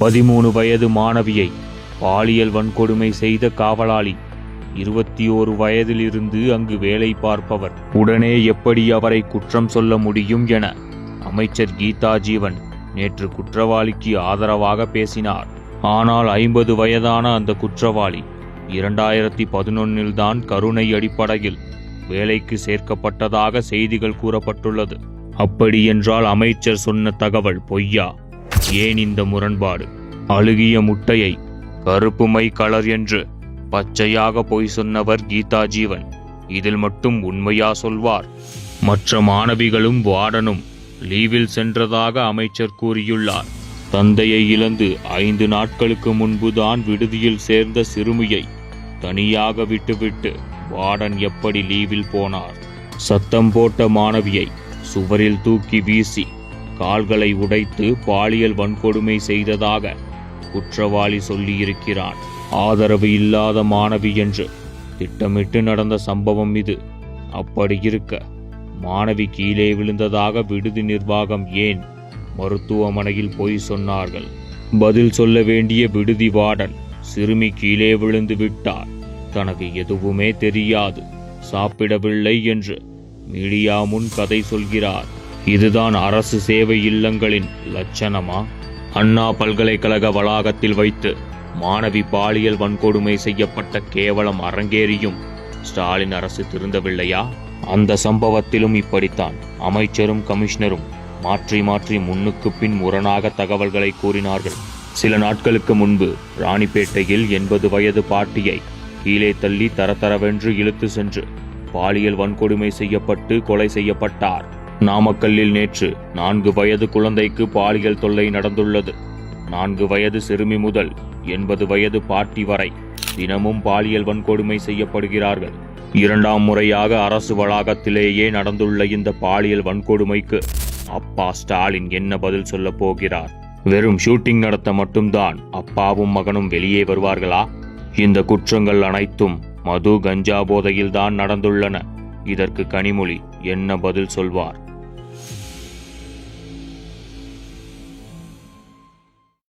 13 வயது மாணவியை பாலியல் வன்கொடுமை செய்த காவலாளி, 21 வயதிலிருந்து அங்கு வேலை பார்ப்பவர், உடனே எப்படி அவரை குற்றம் சொல்ல முடியும் என அமைச்சர் கீதா ஜீவன் நேற்று குற்றவாளிக்கு ஆதரவாக பேசினார். ஆனால் 50 வயதான அந்த குற்றவாளி 2011 தான் கருணை அடிப்படையில் வேலைக்கு சேர்க்கப்பட்டதாக செய்திகள் கூறப்பட்டுள்ளது. அப்படியென்றால் அமைச்சர் சொன்ன தகவல் பொய்யா? ஏன் இந்த முரண்பாடு? அழுகிய முட்டையை கருப்பு மை கலர் என்று பச்சையாக பொய் சொன்னவர் கீதா ஜீவன் இதில் மட்டும் உண்மையா சொல்வார்? மற்ற மாணவிகளும் வார்டனும் லீவில் சென்றதாக அமைச்சர் கூறியுள்ளார். தந்தையை இழந்து 5 நாட்களுக்கு முன்புதான் விடுதியில் சேர்ந்த சிறுமியை தனியாக விட்டுவிட்டு வார்டன் எப்படி லீவில் போனார்? சத்தம் போட்ட மாணவியை சுவரில் தூக்கி வீசி கால்களை உடைத்து பாலியல் வன்கொடுமை செய்ததாக குற்றவாளி சொல்லியிருக்கிறான். ஆதரவு இல்லாத மாணவி என்று திட்டமிட்டு நடந்த சம்பவம் இது. அப்படி இருக்க மாணவி கீழே விழுந்ததாக விடுதி நிர்வாகம் ஏன் மருத்துவமனையில் போய் சொன்னார்கள்? பதில் சொல்ல வேண்டிய விடுதி வார்டன் சிறுமி கீழே விழுந்து விட்டார், தனக்கு எதுவுமே தெரியாது, சாப்பிடவில்லை என்று மீடியா முன் கதை சொல்கிறார். இதுதான் அரசு சேவை இல்லங்களின் லட்சணமா? அண்ணா பல்கலைக்கழக வளாகத்தில் வைத்து மாணவி பாலியல் வன்கொடுமை செய்யப்பட்ட கேவலம் அரங்கேறியும் ஸ்டாலின் அரசு திருந்தவில்லையா? அந்த சம்பவத்திலும் இப்படித்தான் அமைச்சரும் கமிஷனரும் மாற்றி மாற்றி முன்னுக்கு பின் முரணாக தகவல்களை கூறினார்கள். சில நாட்களுக்கு முன்பு ராணிப்பேட்டையில் 80 வயது பாட்டியை கீழே தள்ளி தரதரவென்று இழுத்து சென்று பாலியல் வன்கொடுமை செய்யப்பட்டு கொலை செய்யப்பட்டார். நாமக்கல்லில் நேற்று 4 வயது குழந்தைக்கு பாலியல் தொல்லை நடந்துள்ளது. 4 வயது சிறுமி முதல் 80 வயது பாட்டி வரை தினமும் பாலியல் வன்கொடுமை செய்யப்படுகிறார்கள். 2ஆம் முறையாக அரசு வளாகத்திலேயே நடந்துள்ள இந்த பாலியல் வன்கொடுமைக்கு அப்பா ஸ்டாலின் என்ன பதில் சொல்ல போகிறார்? வெறும் ஷூட்டிங் நடத்த மட்டும்தான் அப்பாவும் மகனும் வெளியே வருவார்களா? இந்த குற்றங்கள் அனைத்தும் மது கஞ்சா போதையில்தான் நடந்துள்ளன. இதற்கு கனிமொழி என்ன பதில் சொல்வார்?